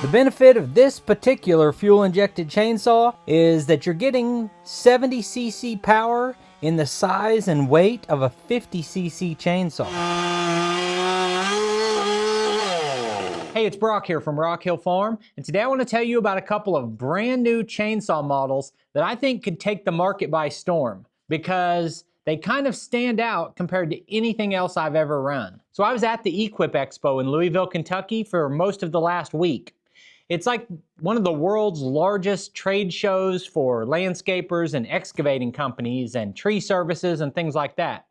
The benefit of this particular fuel-injected chainsaw is that you're getting 70cc power in the size and weight of a 50cc chainsaw. Hey, it's Brock here from Rock Hill Farm, and today I want to tell you about a couple of brand new chainsaw models that I think could take the market by storm because they kind of stand out compared to anything else I've ever run. So I was at the Equip Expo in Louisville, Kentucky for most of the last week. It's like one of the world's largest trade shows for landscapers and excavating companies and tree services and things like that.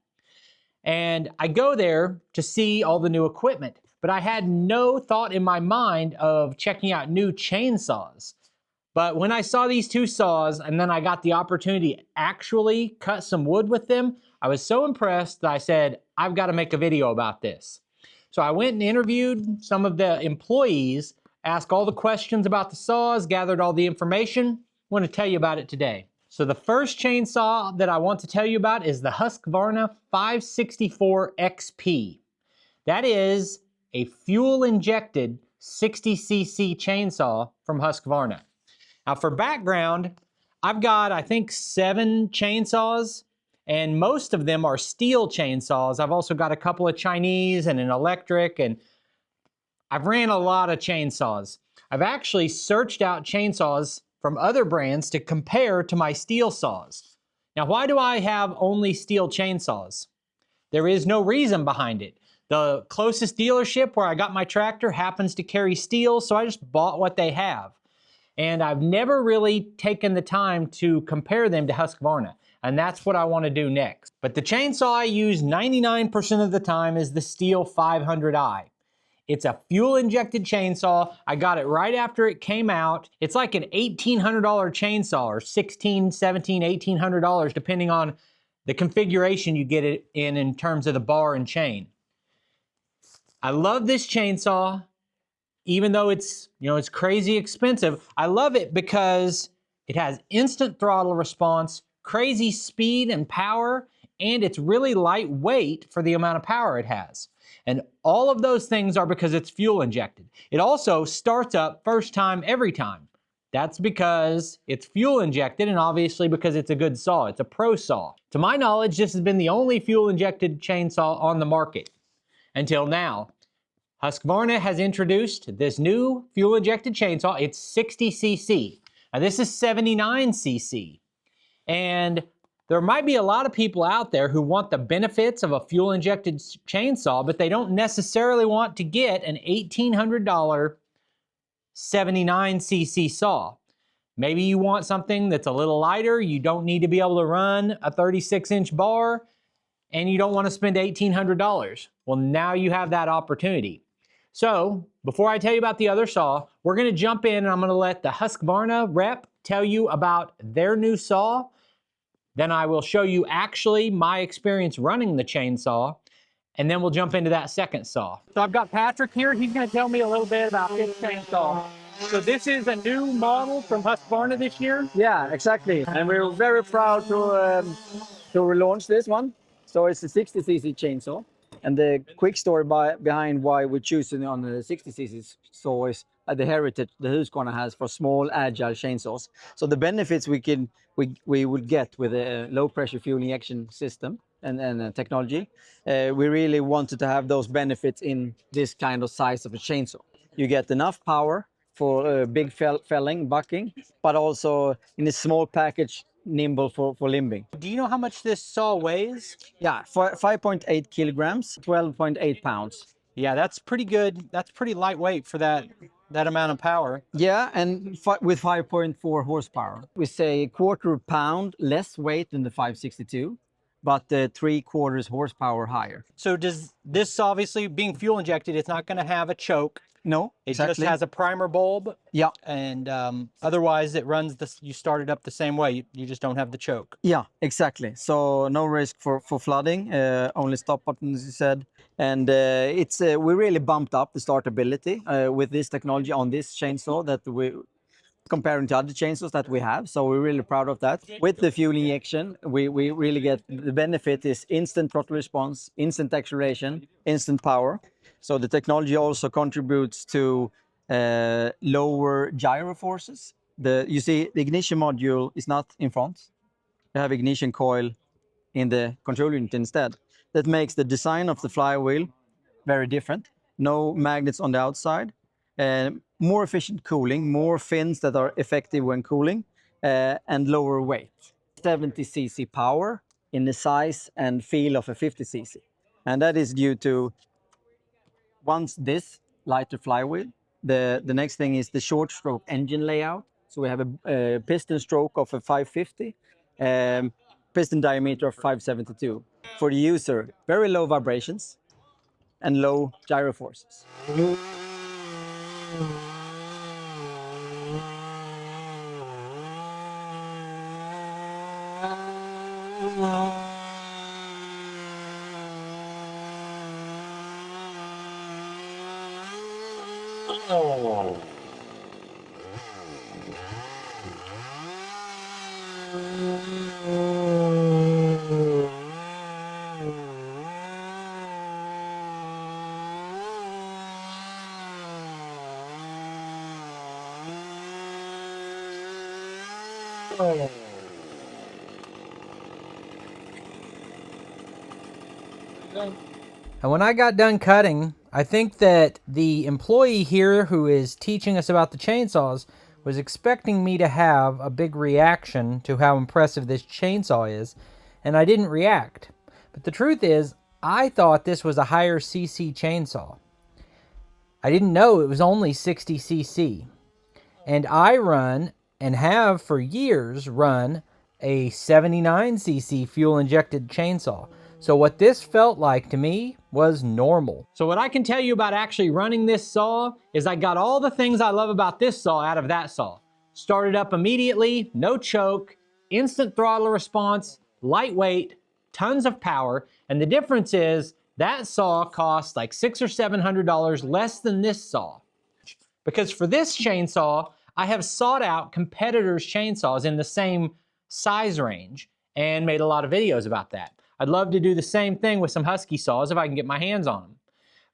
And I go there to see all the new equipment, but I had no thought in my mind of checking out new chainsaws. But when I saw these two saws and then I got the opportunity to actually cut some wood with them, I was so impressed that I said, I've got to make a video about this. So I went and interviewed some of the employees, asked all the questions about the saws, gathered all the information. I want to tell you about it today. So the first chainsaw that I want to tell you about is the Husqvarna 564 XP. That is a fuel-injected 60cc chainsaw from Husqvarna. Now for background, I've got, I think, 7 chainsaws, and most of them are steel chainsaws. I've also got a couple of Chinese and an electric, and I've ran a lot of chainsaws. I've actually searched out chainsaws from other brands to compare to my steel saws. Now, why do I have only steel chainsaws? There is no reason behind it. The closest dealership where I got my tractor happens to carry steel, so I just bought what they have. And I've never really taken the time to compare them to Husqvarna, and that's what I want to do next. But the chainsaw I use 99% of the time is the Steel 500i. It's a fuel-injected chainsaw. I got it right after it came out. It's like an $1,800 chainsaw, or $1,600, $1,700, $1,800, depending on the configuration you get it in terms of the bar and chain. I love this chainsaw, even though it's crazy expensive. I love it because it has instant throttle response, crazy speed and power, and it's really lightweight for the amount of power it has. And all of those things are because it's fuel injected. It also starts up first time every time. That's because it's fuel injected and obviously because it's a good saw. It's a pro saw. To my knowledge, this has been the only fuel injected chainsaw on the market until now. Husqvarna has introduced this new fuel injected chainsaw. It's 60cc. Now this is 79cc. And there might be a lot of people out there who want the benefits of a fuel-injected chainsaw, but they don't necessarily want to get an $1,800 79cc saw. Maybe you want something that's a little lighter, you don't need to be able to run a 36-inch bar, and you don't want to spend $1,800. Well, now you have that opportunity. So, before I tell you about the other saw, we're going to jump in and I'm going to let the Husqvarna rep tell you about their new saw. Then I will show you actually my experience running the chainsaw, and then we'll jump into that second saw. So I've got Patrick here. He's going to tell me a little bit about this chainsaw. So this is a new model from Husqvarna this year? Yeah, exactly. And we're very proud to relaunch this one. So it's a 60cc chainsaw. And the quick story behind why we're choosing on the 60cc saw is the heritage the Husqvarna has for small, agile chainsaws. So the benefits we would get with a low pressure fuel injection system and technology, we really wanted to have those benefits in this kind of size of a chainsaw. You get enough power for big felling, bucking, but also in a small package, nimble for limbing. Do you know how much this saw weighs? Yeah, 5.8 kilograms, 12.8 pounds. Yeah, that's pretty good. That's pretty lightweight for that amount of power. Yeah, and with 5.4 horsepower. We say a quarter pound less weight than the 562, but 3/4 horsepower higher. So does this, obviously being fuel injected, it's not going to have a choke? No, it exactly. just has a primer bulb. Yeah. And otherwise it runs you start it up the same way. You just don't have the choke. Yeah, exactly. So no risk for flooding, only stop button, as you said. And we really bumped up the startability with this technology on this chainsaw that we comparing to other chainsaws that we have. So we're really proud of that. With the fuel injection, we really get the benefit is instant throttle response, instant acceleration, instant power. So the technology also contributes to lower gyro forces. You see the ignition module is not in front. You have ignition coil in the control unit instead. That makes the design of the flywheel very different. No magnets on the outside, more efficient cooling, more fins that are effective when cooling, and lower weight. 70cc power in the size and feel of a 50cc. And that is due to, once this lighter flywheel, the next thing is the short stroke engine layout. So we have a piston stroke of a 550, piston diameter of 572. For the user, very low vibrations and low gyro forces. And when I got done cutting, I think that the employee here who is teaching us about the chainsaws was expecting me to have a big reaction to how impressive this chainsaw is, and I didn't react. But the truth is, I thought this was a higher cc chainsaw. I didn't know it was only 60cc. And I run, and have for years run, a 79cc fuel-injected chainsaw. So what this felt like to me was normal. So what I can tell you about actually running this saw is I got all the things I love about this saw out of that saw. Started up immediately, no choke, instant throttle response, lightweight, tons of power, and the difference is that saw costs like $600 or $700 less than this saw. Because for this chainsaw, I have sought out competitors' chainsaws in the same size range and made a lot of videos about that. I'd love to do the same thing with some Husky saws if I can get my hands on them.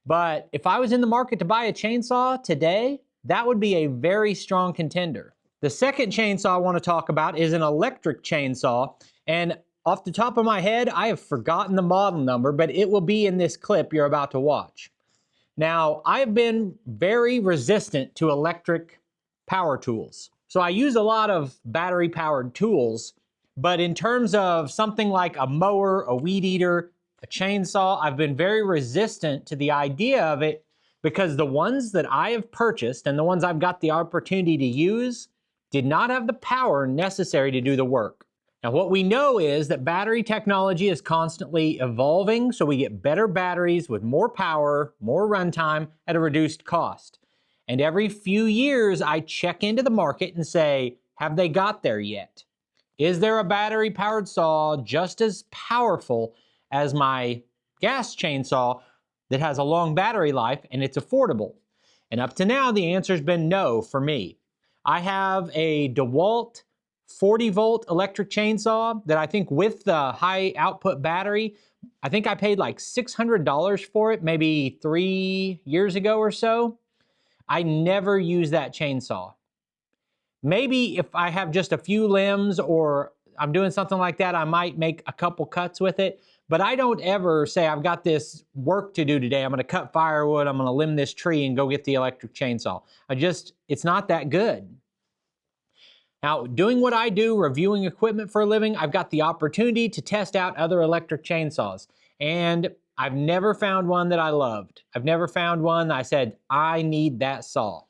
But if I was in the market to buy a chainsaw today, that would be a very strong contender. The second chainsaw I want to talk about is an electric chainsaw. And off the top of my head, I have forgotten the model number, but it will be in this clip you're about to watch. Now, I've been very resistant to electric power tools. So I use a lot of battery-powered tools, but in terms of something like a mower, a weed eater, a chainsaw, I've been very resistant to the idea of it because the ones that I have purchased and the ones I've got the opportunity to use did not have the power necessary to do the work. Now, what we know is that battery technology is constantly evolving, so we get better batteries with more power, more runtime at a reduced cost. And every few years, I check into the market and say, have they got there yet? Is there a battery-powered saw just as powerful as my gas chainsaw that has a long battery life and it's affordable? And up to now, the answer's been no for me. I have a DeWalt 40-volt electric chainsaw that I think with the high output battery, I think I paid like $600 for it maybe 3 years ago or so. I never use that chainsaw. Maybe if I have just a few limbs or I'm doing something like that, I might make a couple cuts with it. But I don't ever say I've got this work to do today. I'm gonna cut firewood, I'm gonna limb this tree and go get the electric chainsaw. It's not that good. Now, doing what I do, reviewing equipment for a living, I've got the opportunity to test out other electric chainsaws. And I've never found one that I loved. I've never found one that I said, I need that saw.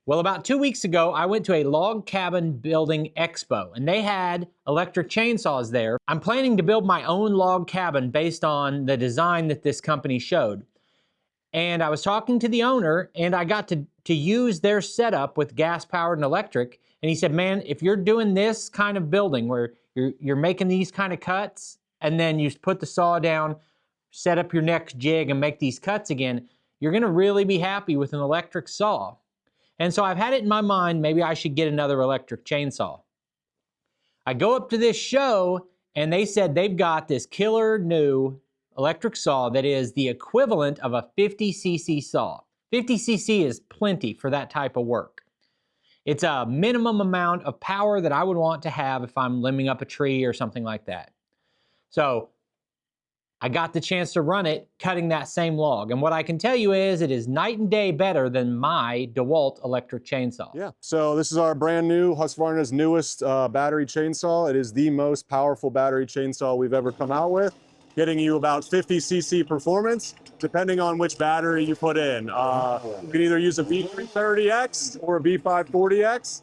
Well, about 2 weeks ago, I went to a log cabin building expo, and they had electric chainsaws there. I'm planning to build my own log cabin based on the design that this company showed. And I was talking to the owner, and I got to use their setup with gas-powered and electric. And he said, man, if you're doing this kind of building where you're making these kind of cuts, and then you put the saw down, set up your next jig, and make these cuts again, you're gonna really be happy with an electric saw. And so I've had it in my mind, maybe I should get another electric chainsaw. I go up to this show, and they said they've got this killer new electric saw that is the equivalent of a 50cc saw. 50cc is plenty for that type of work. It's a minimum amount of power that I would want to have if I'm limbing up a tree or something like that. So I got the chance to run it cutting that same log. And what I can tell you is it is night and day better than my DeWalt electric chainsaw. Yeah, so this is our brand new Husqvarna's newest battery chainsaw. It is the most powerful battery chainsaw we've ever come out with, getting you about 50cc performance, depending on which battery you put in. You can either use a B330X or a B540X.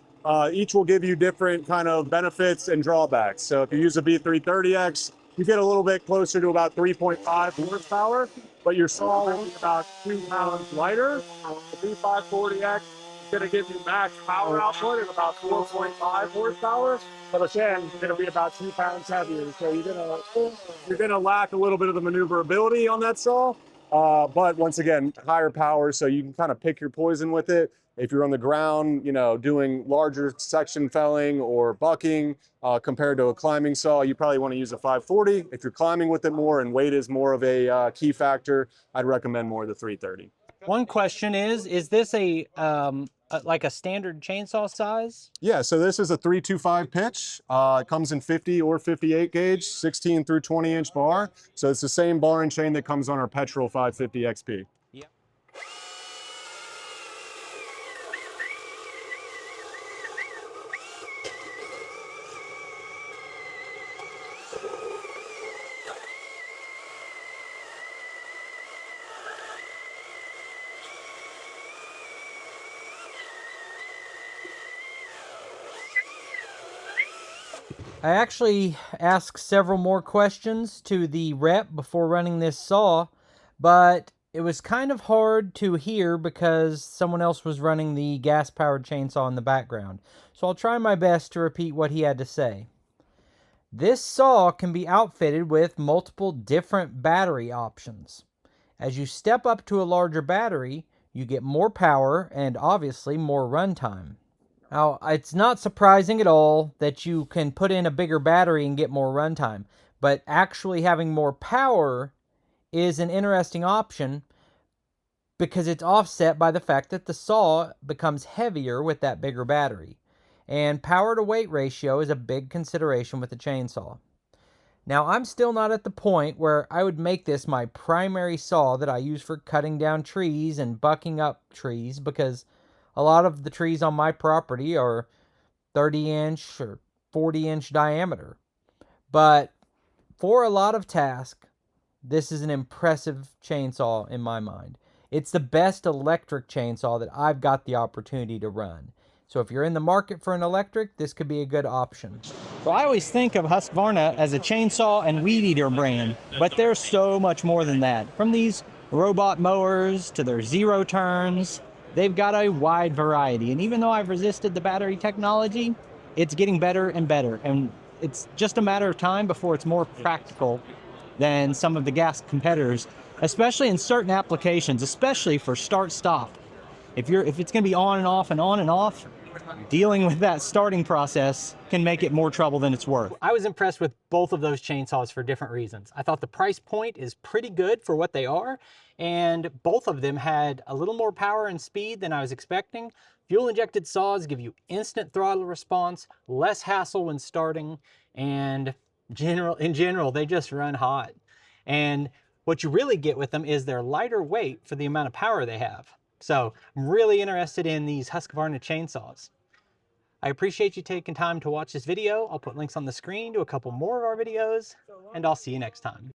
Each will give you different kind of benefits and drawbacks. So if you use a B330X, you get a little bit closer to about 3.5 horsepower, but your saw will be about 2 pounds lighter. The B540X is going to give you max power output at about 4.5 horsepower, but again, it's going to be about 2 pounds heavier. So you're going to lack a little bit of the maneuverability on that saw. But once again, higher power, so you can kind of pick your poison with it. If you're on the ground, you know, doing larger section felling or bucking, compared to a climbing saw, you probably want to use a 540. If you're climbing with it more and weight is more of a key factor, I'd recommend more the 330. One question is this like a standard chainsaw size? Yeah, so this is a 325 pitch. It comes in 50 or 58 gauge, 16 through 20 inch bar. So it's the same bar and chain that comes on our petrol 550 XP. Yep. I actually asked several more questions to the rep before running this saw, but it was kind of hard to hear because someone else was running the gas-powered chainsaw in the background. So I'll try my best to repeat what he had to say. This saw can be outfitted with multiple different battery options. As you step up to a larger battery, you get more power and obviously more runtime. Now, it's not surprising at all that you can put in a bigger battery and get more runtime, but actually having more power is an interesting option because it's offset by the fact that the saw becomes heavier with that bigger battery. And power to weight ratio is a big consideration with the chainsaw. Now, I'm still not at the point where I would make this my primary saw that I use for cutting down trees and bucking up trees, because a lot of the trees on my property are 30-inch or 40-inch diameter. But for a lot of tasks, this is an impressive chainsaw in my mind. It's the best electric chainsaw that I've got the opportunity to run. So if you're in the market for an electric, this could be a good option. Well, I always think of Husqvarna as a chainsaw and weed eater brand, but there's so much more than that. From these robot mowers to their zero turns, they've got a wide variety. And even though I've resisted the battery technology, it's getting better and better. And it's just a matter of time before it's more practical than some of the gas competitors, especially in certain applications, especially for start-stop. If it's going to be on and off and on and off, dealing with that starting process can make it more trouble than it's worth. I was impressed with both of those chainsaws for different reasons. I thought the price point is pretty good for what they are, and both of them had a little more power and speed than I was expecting. Fuel-injected saws give you instant throttle response, less hassle when starting, and in general, they just run hot. And what you really get with them is their lighter weight for the amount of power they have. So I'm really interested in these Husqvarna chainsaws. I appreciate you taking time to watch this video. I'll put links on the screen to a couple more of our videos, and I'll see you next time.